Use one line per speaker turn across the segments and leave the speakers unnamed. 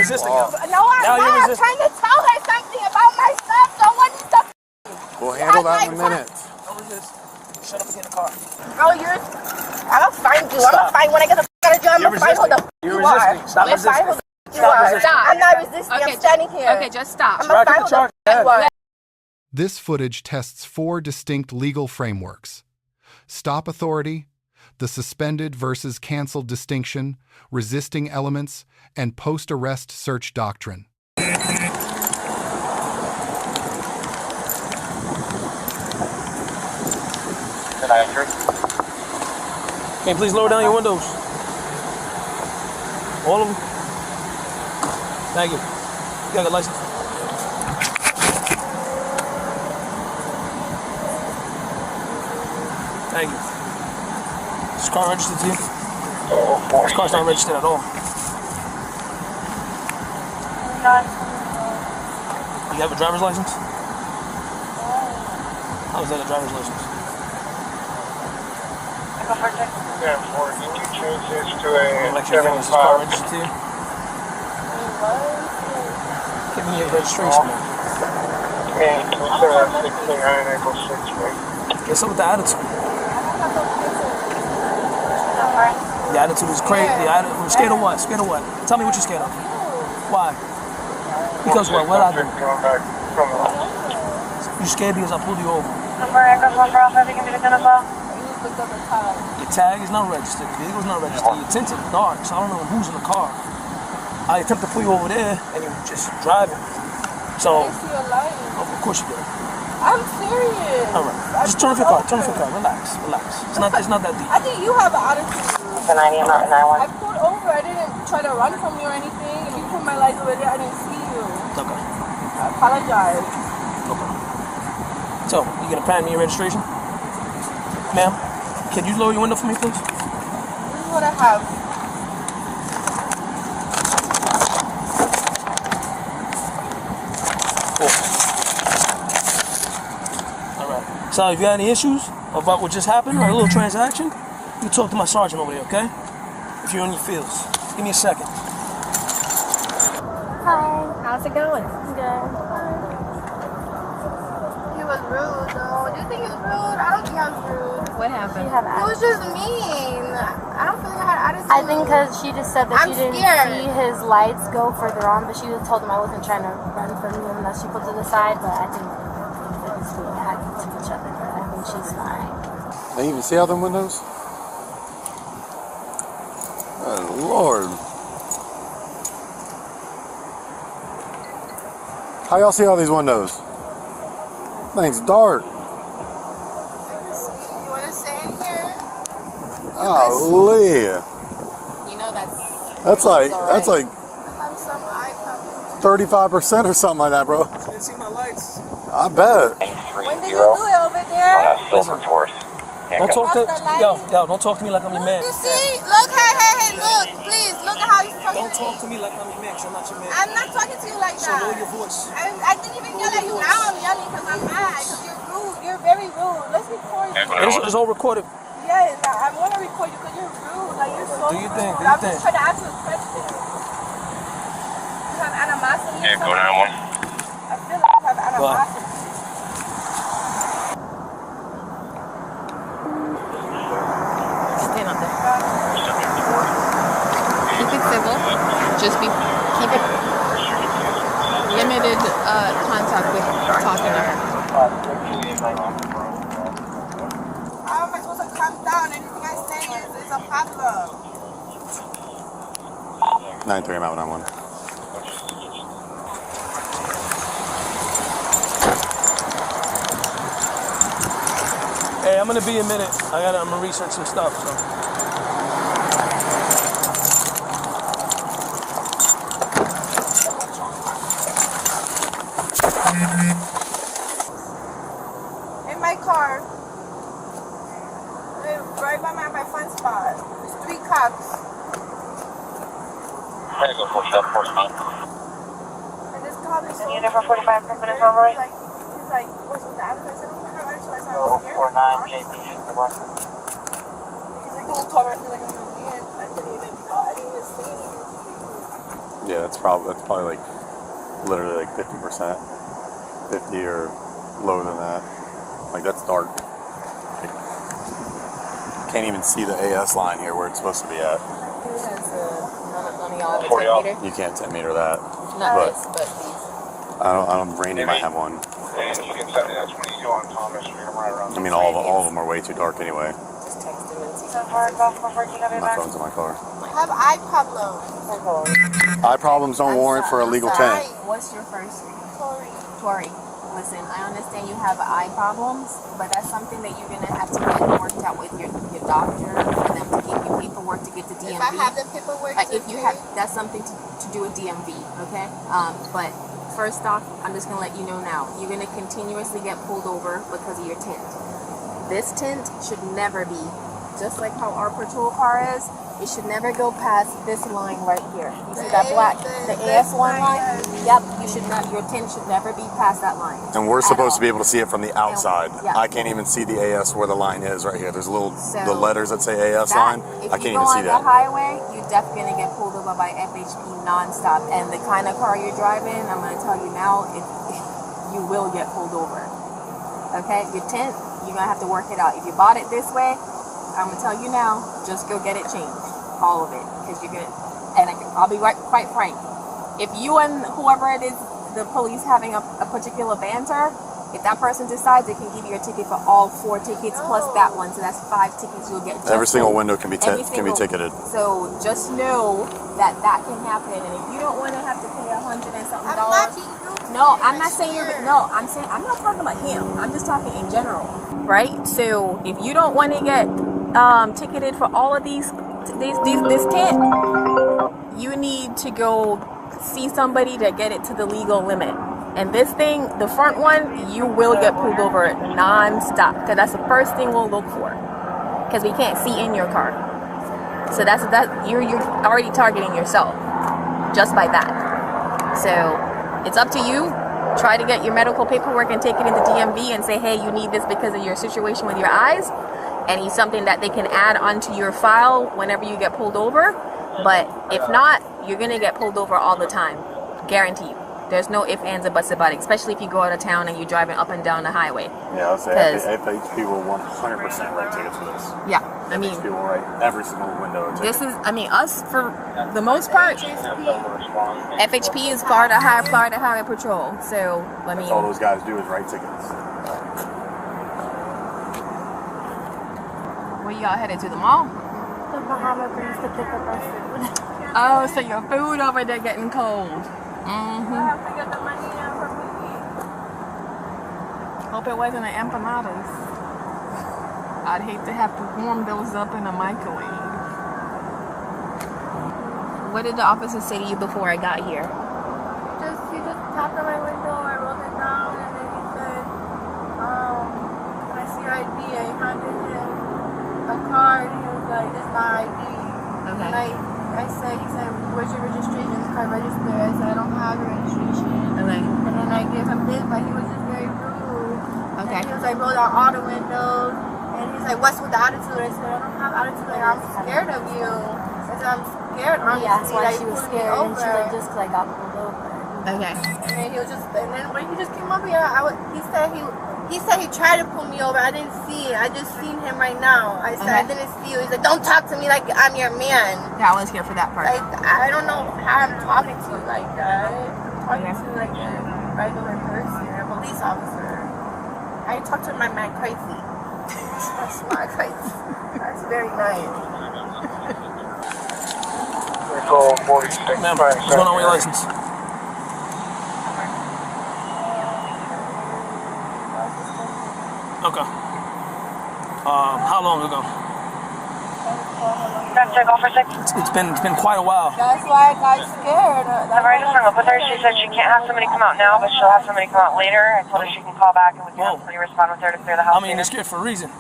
resisting.
No, I'm not. I'm trying to tell her something about myself. So what is the
We'll handle that in a minute.
Don't resist. Shut up and get in the car.
Bro, I'm gonna find you. I'm gonna find when I get the out of jail. I'm gonna find who the
You're resisting. Stop resisting.
Stop. I'm not resisting. I'm standing here.
Okay, just stop.
I'm gonna find who the
This footage tests 4 distinct legal frameworks: stop authority, the suspended versus canceled distinction, resisting elements, and post-arrest search doctrine.
Can you please lower down your windows? All of them? Thank you. You got a license? Thank you. Is this car registered to you? This car's not registered at all. You have a driver's license? How is that a driver's license?
Yeah, or can you change this to a
Is this car registered to you? Give me your registration.
And instead of 69, I go 6, right?
What's up with the attitude? The attitude is crazy. I'm scared of what? Scared of what? Tell me what you're scared of. Why? Because what? What did I do? You scared because I pulled you over. Your tag is not registered. The vehicle's not registered. You're tinted dark, so I don't know who's in the car. I attempt to pull you over there, and you're just driving. So, of course you did.
I'm serious.
All right. Just turn off your car. Turn off your car. Relax. Relax. It's not that deep.
I think you have an attitude. I pulled over. I didn't try to run from you or anything. If you put my lights over there, I didn't see you.
Okay.
I apologize.
Okay. So, you gonna pass me your registration? Ma'am, can you lower your window for me, please?
This is what I have.
Cool. All right. So, if you got any issues about what just happened, or a little transaction, you talk to my sergeant over there, okay? If you're in your fields. Give me a second.
Hi. How's it going?
Good. He was rude, though. Do you think he was rude? I don't think I was rude.
What happened?
He was just mean. I don't feel like I had attitude.
I think because she just said that
I'm
she didn't
scared.
see his lights go further on, but she told him I wasn't trying to run from you and that she put to the side, but I think they just being happy to each other, but I think she's fine.
They even see out them windows? Oh, Lord. How y'all see all these windows? Thing's dark.
You want to stay in here?
Golly.
You know
That's like
I have some eye coverage.
35% or something like that, bro.
You didn't see my lights.
I bet.
When did you do it over there?
Listen, don't talk to don't talk to me like I'm your man.
You see? Look, hey, look, please, look at how he's talking
Don't talk to me like I'm your man, 'cause I'm not your man.
I'm not talking to you like
So
that.
lower your voice.
I didn't even yell at you. Now I'm yelling because I'm mad. Because you're rude. You're very rude. Let's record you.
It's all recorded.
Yes, I want to record you because you're rude. Like, you're so
Do you think?
rude. I'm just trying to ask you a question. You have animosity?
Yeah, go down one.
I feel like you have animosity.
Stand up there. Keep it civil. Just keep it limited contact with talking to her.
How am I supposed to calm down? Anything I say is a problem.
9-3, I'm out on one.
Hey, I'm gonna be a minute. I'm gonna research some stuff, so.
In my car. Right by my fun spot. There's 3 cops.
I'm gonna go for stuff for time.
And this cop is so...
Unit for 45 minutes on right?
He's like, what's with that? I said, oh my God, so I said,
Go
I'm scared.
49 JP.
He's like, don't talk. I feel like I'm being. I didn't even see anything.
Yeah, that's probably like literally like 50%, 50 or lower than that. Like that's dark. Like, can't even see the AS line here where it's supposed to be at. You can't 10 meter that.
Not
but
this, but these.
I don't. Randy might have one.
And you can set that's 22 on Thomas Street. I'm right around.
I mean, all of them are way too dark anyway.
Just text them and see.
My phone's in my car.
I have eye problems.
Eye problems don't warrant for a legal tint.
What's your first name? Tori. Listen, I understand you have eye problems, but that's something that you're gonna have to get worked out with your doctor for them to give you paperwork to get to DMV.
If I have the paperwork,
if you have, that's something to do with DMV, okay? But first off, I'm just gonna let you know now, you're gonna continuously get pulled over because of your tint. This tint should never be, just like how our patrol car is, it should never go past this line right here. You see that black, the AS1 line? Yep, your tint should never be past that line.
And we're supposed to be able to see it from the outside.
Yeah.
I can't even see the AS where the line is right here. There's the letters that say AS line. I can't even see that.
If you go on the highway, you're definitely going to get pulled over by FHP nonstop. And the kind of car you're driving, I'm going to tell you now, you will get pulled over. Okay? Your tint, you're going to have to work it out. If you bought it this way, I'm going to tell you now, just go get it changed. All of it. Because you're going to, and I'll be quite frank. If you and whoever it is, the police having a particular banter, if that person decides, they can give you a ticket for all 4 tickets plus that one. So that's 5 tickets you'll get.
Every single window can be ticketed.
So just know that can happen. And if you don't want to have to pay $100 and something dollars. No, I'm not saying I'm not talking about him. I'm just talking in general. Right? So if you don't want to get ticketed for all of this tint, you need to go see somebody to get it to the legal limit. And this thing, the front one, you will get pulled over non-stop, because that's the first thing we'll look for, because we can't see in your car. So you're already targeting yourself just by that. So it's up to you. Try to get your medical paperwork and take it into DMV and say, hey, you need this because of your situation with your eyes, and it's something that they can add onto your file whenever you get pulled over. But if not, you're going to get pulled over all the time. Guarantee you. There's no ifs, ands, or buts about it, especially if you go out of town and you're driving up and down the highway.
Yeah, I'll say FHP will 100% write tickets for this.
Yeah, I mean,
FHP will write every single window ticket.
This is, I mean, us for the most part, FHP is Florida Highway Patrol. So, I mean,
that's all those guys do is write tickets.
Where y'all headed to the mall?
The Bahama brings to pick up our food.
Oh, so your food over there getting cold. Mm-hmm.
I have to get the money in for me.
Hope it wasn't an empanadas. I'd hate to have to warm those up in a microwave. What did the officer say to you before I got here?
He just tapped on my window, I rolled it down, and then he said, can I see your ID? I handed him a card, he was like, this is my ID.
Okay.
And he said, where's your registration card registered? I said, I don't have your registration.
Okay.
And then I gave him this, but he was just very rude.
Okay.
And he was like, roll down all the windows. And he's like, what's with the attitude? I said, I don't have attitude. Like, I'm scared of you. I said, I'm scared, honestly.
Yeah, that's why
like,
she was
pulled me
scared. And
over.
she like just like got pulled over.
Okay.
And then he was just, and then when he just came up here, he said he tried to pull me over. I didn't see it. I just seen him right now. I said, I didn't see you. He's like, don't talk to me like I'm your man.
Yeah, I was here for that part.
Like, I don't know how I'm talking to you like that. I'm talking to you like a regular person, a police officer. I talk to my man crazy. That's not crazy. That's very nice.
Ma'am, what's going on with your license? Okay. How long ago? It's been quite a while.
That's why I got scared.
I've already just hung up with her. She said she can't have somebody come out now, but she'll have somebody come out later. I told her she can call back and we can have somebody respond with her to clear the house.
I mean, you're scared for a reason.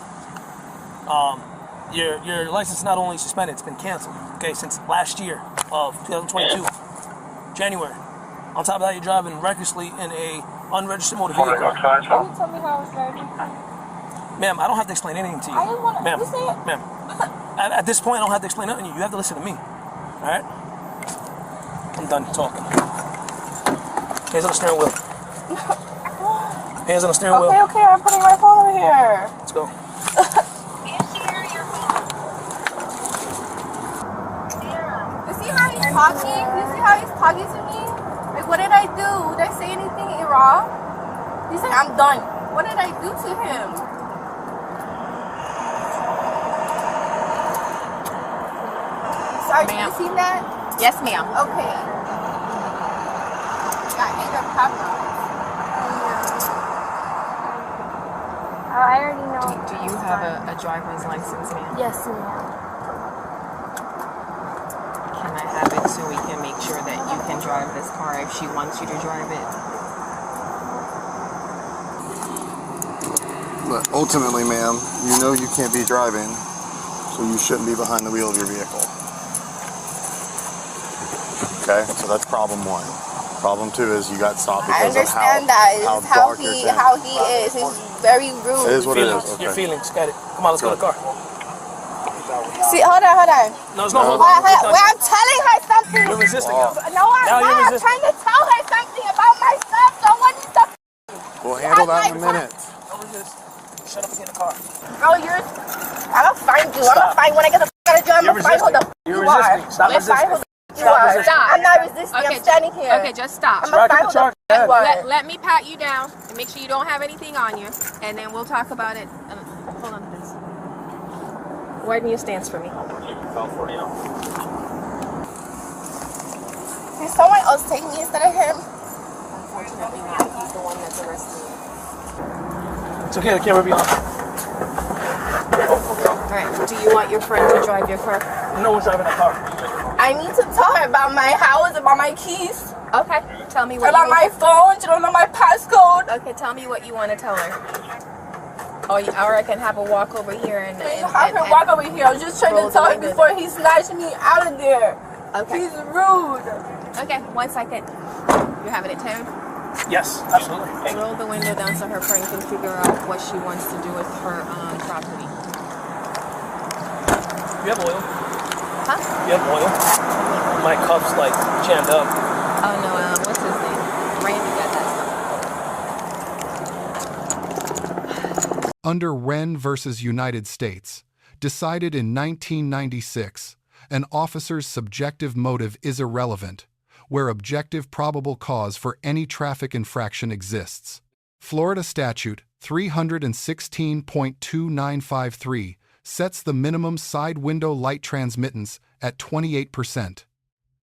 Your license is not only suspended, it's been canceled. Okay, since last year of 2022, January. On top of that, you're driving recklessly in a unregistered motor vehicle.
Can you tell me how I was driving?
Ma'am, I don't have to explain anything to you.
I didn't want to.
Ma'am,
You say it.
ma'am. At this point, I don't have to explain nothing to you. You have to listen to me. All right? I'm I'm done talking. Hands on the steering wheel. Hands on the steering wheel.
Okay, I'm putting my phone over here.
Let's go.
You see how he's talking? You see how he's talking to me? Like, what did I do? Did I say anything wrong?
He said, I'm done.
What did I do to him?
Sorry,
Ma'am.
you seen that?
Yes, ma'am.
Okay. Got either pepper.
I already know.
Do you have a driver's license, ma'am?
Yes, ma'am.
Can I have it so we can make sure that you can drive this car if she wants you to drive it?
But ultimately, ma'am, you know you can't be driving, so you shouldn't be behind the wheel of your vehicle. Okay, so that's problem one. Problem two is you got stopped
I
because of
understand that.
how
It's how
dark your
he
tint.
how he is. He's very rude.
It is what it is.
Your
Okay.
feelings. Got it. Come on, let's go to the car.
See, hold on.
No, it's not hold
Wait,
on.
I'm telling her something.
You're resisting.
No,
Now
I'm
you're
not. I'm
resisting.
trying to tell her something about myself. Someone needs to.
We'll handle that in a minute.
Don't resist. Shut up and get in the car.
Bro, I'm gonna find you. I'm gonna find when I get the out of jail. I'm
You're
gonna find who the
resisting. You're
you are.
resisting. Stop
I'm gonna find who
resisting.
the you are.
Stop.
I'm not resisting. I'm standing here.
Okay, just stop.
I'm gonna find who the you are.
Let me pat you down and make sure you don't have anything on you, and then we'll talk about it. Hold on, please. Widen your stance for me.
Can someone else take me instead of him?
Unfortunately not. He's the one that's arrested.
It's okay. The camera be on.
Alright, do you want your friend to drive your car?
No one's driving the car.
I need to tell her about my house, about my keys,
Okay, tell me what
about my phone. She don't know my passcode.
Okay, tell me what you want to tell her. Or I can have her walk over here and
Have her walk over here. I was just trying
roll
to tell
the
her
window
before he snatched me out of there.
Okay.
He's rude.
Okay, 1 second. You're having it tuned?
Yes, absolutely.
Roll the window down so her friend can figure out what she wants to do with her property.
You have oil.
Huh?
You have oil. My cup's like jammed up.
Oh no, what's his name? Randy got that stuff.
Under Whren versus United States, decided in 1996, an officer's subjective motive is irrelevant, where objective probable cause for any traffic infraction exists. Florida Statute 316.2953 sets the minimum side window light transmittance at 28%.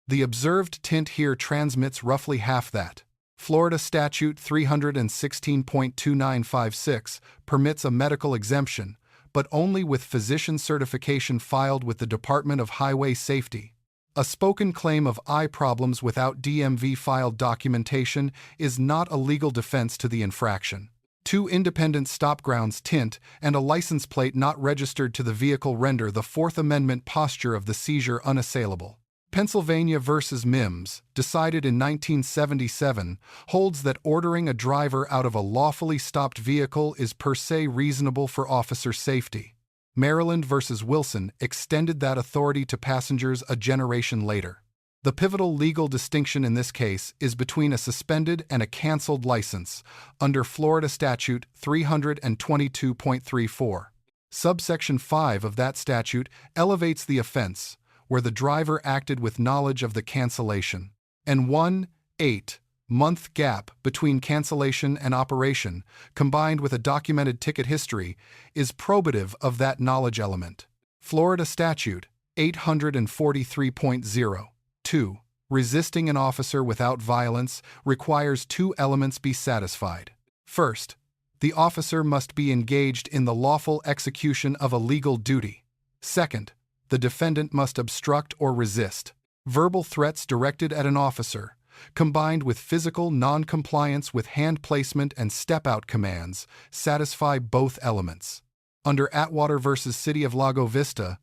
The observed tint here transmits roughly half that. Florida Statute 316.2956 permits a medical exemption, but only with physician certification filed with the Department of Highway Safety. A spoken claim of eye problems without DMV filed documentation is not a legal defense to the infraction. 2 independent stop grounds tint and a license plate not registered to the vehicle render the Fourth Amendment posture of the seizure unassailable. Pennsylvania v. Mims, decided in 1977, holds that ordering a driver out of a lawfully stopped vehicle is per se reasonable for officer safety. Maryland v. Wilson extended that authority to passengers a generation later. The pivotal legal distinction in this case is between a suspended and a canceled license under Florida Statute 322.34. Subsection 5 of that statute elevates the offense where the driver acted with knowledge of the cancellation, and 1-8-month gap between cancellation and operation, combined with a documented ticket history, is probative of that knowledge element. Florida Statute 843.02. Resisting an officer without violence requires 2 elements be satisfied. First, the officer must be engaged in the lawful execution of a legal duty. Second, the defendant must obstruct or resist. Verbal threats directed at an officer, combined with physical non-compliance with hand placement and step-out commands, satisfy both elements. Under Atwater v. City of Lago Vista,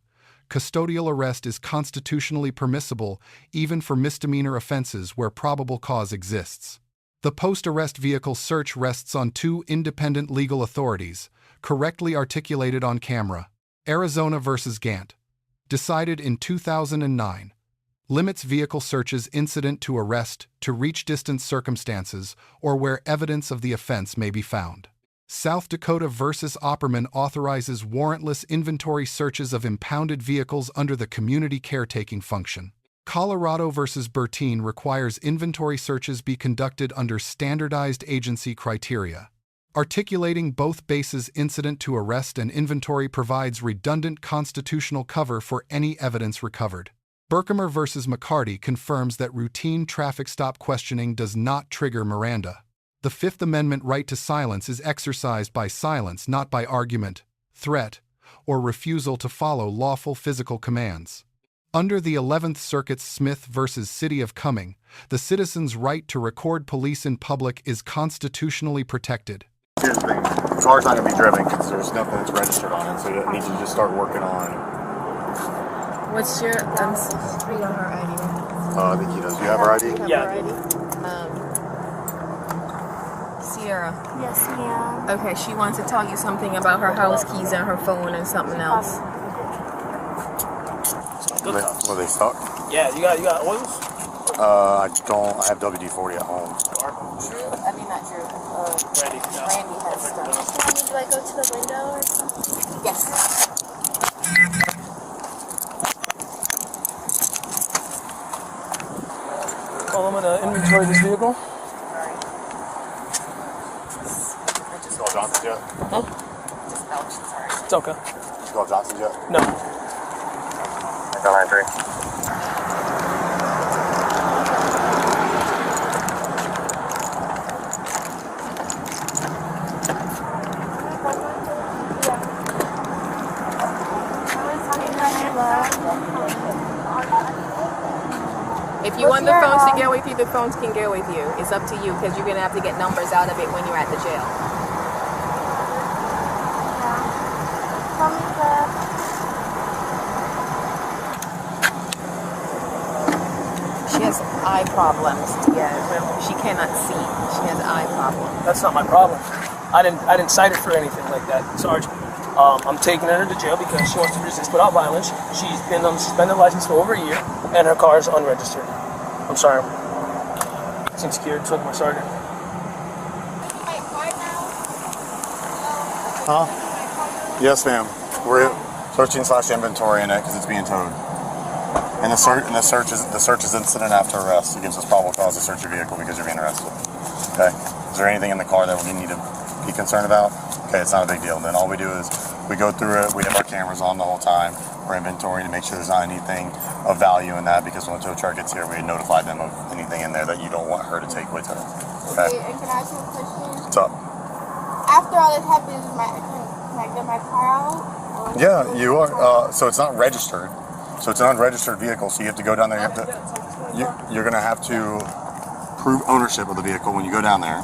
custodial arrest is constitutionally permissible even for misdemeanor offenses where probable cause exists. The post-arrest vehicle search rests on 2 independent legal authorities, correctly articulated on camera. Arizona v. Gant, decided in 2009, limits vehicle searches incident to arrest to reach distance circumstances or where evidence of the offense may be found. South Dakota versus Opperman authorizes warrantless inventory searches of impounded vehicles under the community caretaking function. Colorado versus Bertine requires inventory searches be conducted under standardized agency criteria. Articulating both bases incident to arrest and inventory provides redundant constitutional cover for any evidence recovered. Berkemer versus McCarty confirms that routine traffic stop questioning does not trigger Miranda. The Fifth Amendment right to silence is exercised by silence, not by argument, threat, or refusal to follow lawful physical commands. Under the 11th Circuit's Smith versus City of Cumming, the citizen's right to record police in public is constitutionally protected.
Here's the thing, the car's not going to be driven because there's nothing that's registered on it, so you need to just start working on...
What's your, read on her ID.
I think he does. Do you have her ID?
Yeah.
Sierra.
Yes, ma'am.
Okay, she wants to tell you something about her house keys and her phone and something else.
Were they stuck?
Yeah, you got oils?
I don't. I have WD-40 at home.
Not Drew.
Randy.
Randy has stuff.
Do I go to the window or something?
Yes.
Well, I'm gonna inventory this vehicle.
Just call Johnson's yet?
Huh?
Just belched, sorry.
It's okay.
Just call Johnson's yet?
No.
I got line 3.
If you want the phones to go with you, the phones can go with you. It's up to you because you're going to have to get numbers out of it when you're at the jail. She has eye problems. Yeah, she cannot see. She has eye problems.
That's not my problem. I didn't cite her for anything like that, Sarge. I'm taking her to jail because she wants to resist without violence. She's been on suspended license for over a year, and her car is unregistered. I'm sorry. Seems scared. Took my sergeant.
Huh? Yes, ma'am. We're searching / inventory in it because it's being towed. And the search is incident after arrest. It gives us probable cause to search your vehicle because you're being arrested. Okay. Is there anything in the car that we need to be concerned about? Okay, it's not a big deal. Then all we do is we go through it. We have our cameras on the whole time. We're inventorying to make sure there's not anything of value in that, because when the tow truck gets here, we notify them of anything in there that you don't want her to take with her. Okay.
And can I ask you a question?
What's up?
After all this happens, can I get my car out?
Yeah, you are. So it's not registered. So it's an unregistered vehicle. So you have to go down there. You're going to have to prove ownership of the vehicle when you go down there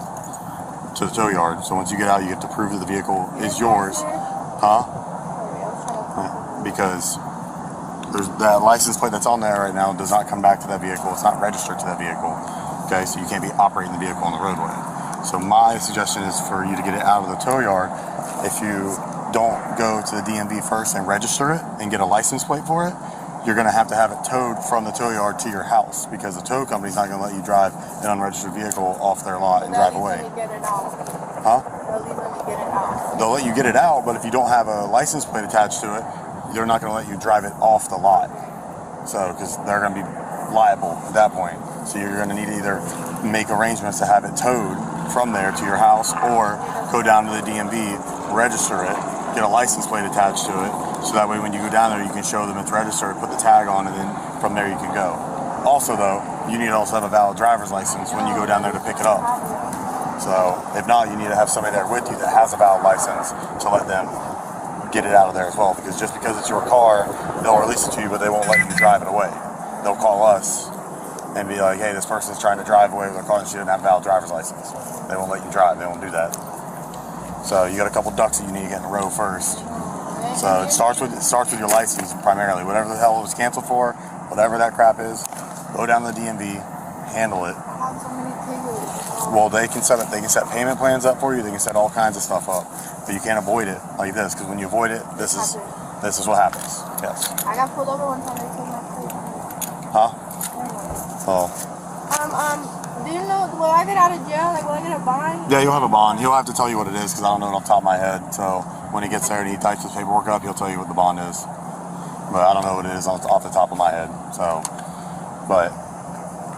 to the tow yard. So once you get out, you have to prove that the vehicle is yours. Huh? Because there's that license plate that's on there right now does not come back to that vehicle. It's not registered to that vehicle. Okay, so you can't be operating the vehicle on the roadway. So my suggestion is for you to get it out of the tow yard. If you don't go to the DMV first and register it and get a license plate for it, you're going to have it towed from the tow yard to your house, because the tow company's not going to let you drive an unregistered vehicle off their lot and drive away. Huh? They'll let you get it out, but if you don't have a license plate attached to it, they're not going to let you drive it off the lot. So, because they're going to be liable at that point. So you're going to need to either make arrangements to have it towed from there to your house, or go down to the DMV, register it, get a license plate attached to it, so that way when you go down there you can show them it's registered, put the tag on, and then from there you can go. Also though, you need to also have a valid driver's license when you go down there to pick it up. So if not, you need to have somebody there with you that has a valid license to let them get it out of there as well, because just because it's your car, they'll release it to you, but they won't let you drive it away. They'll call us and be like, hey, this person's trying to drive away with their car and she didn't have a valid driver's license. They won't let you drive. They won't do that. So you got a couple ducks that you need to get in a row first. So it starts with your license primarily. Whatever the hell it was canceled for, whatever that crap is, go down to the DMV, handle it. Well, they can set payment plans up for you. They can set all kinds of stuff up, but you can't avoid it like this, because when you avoid it, this is what happens. Yes.
I got pulled over one time. They took my plate.
Huh? Oh.
Do you know, will I get out of jail? Like, will I get a bond?
Yeah, you'll have a bond. He'll have to tell you what it is because I don't know it off the top of my head. So when he gets there and he types his paperwork up, he'll tell you what the bond is. But I don't know what it is off the top of my head. So, but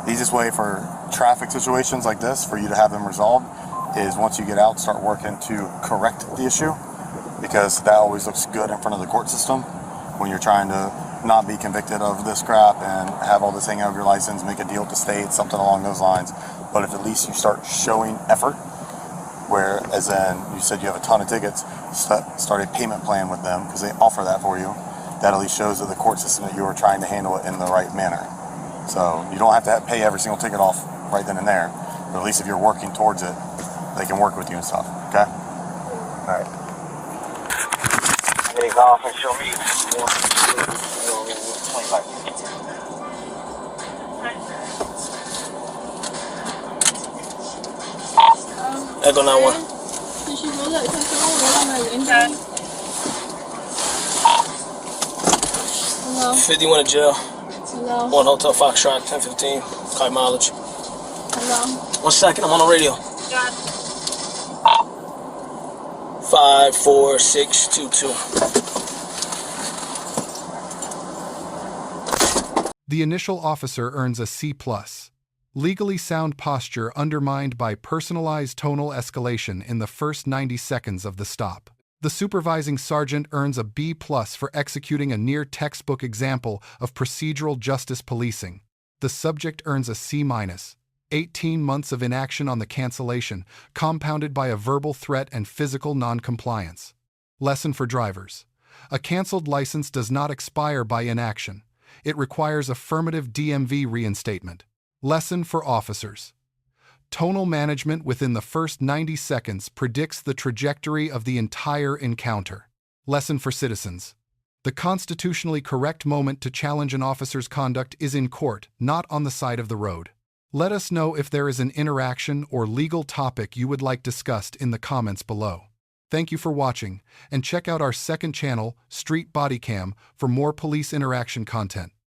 the easiest way for traffic situations like this for you to have them resolved is once you get out, start working to correct the issue, because that always looks good in front of the court system when you're trying to not be convicted of this crap and have all this hang out of your license, make a deal with the state, something along those lines. But if at least you start showing effort, where as in you said you have a ton of tickets, start a payment plan with them because they offer that for you. That at least shows to the court system that you are trying to handle it in the right manner. So you don't have to pay every single ticket off right then and there, but at least if you're working towards it, they can work with you and stuff. Okay? All right.
Take off and show me 25 minutes.
Echo 9-1.
Did she roll up? Can someone roll on my window? Hello?
51 to jail.
Hello?
1 Hotel Foxtrot, 1015. Car mileage.
Hello?
1 second, I'm on the radio. 54622.
The initial officer earns a C+. Legally sound posture undermined by personalized tonal escalation in the first 90 seconds of the stop. The supervising sergeant earns a B+ for executing a near-textbook example of procedural justice policing. The subject earns a C-. 18 months of inaction on the cancellation, compounded by a verbal threat and physical non-compliance. Lesson for drivers. A canceled license does not expire by inaction. It requires affirmative DMV reinstatement. Lesson for officers. Tonal management within the first 90 seconds predicts the trajectory of the entire encounter. Lesson for citizens. The constitutionally correct moment to challenge an officer's conduct is in court, not on the side of the road. Let us know if there is an interaction or legal topic you would like discussed in the comments below. Thank you for watching, and check out our second channel, Street Bodycam, for more police interaction content.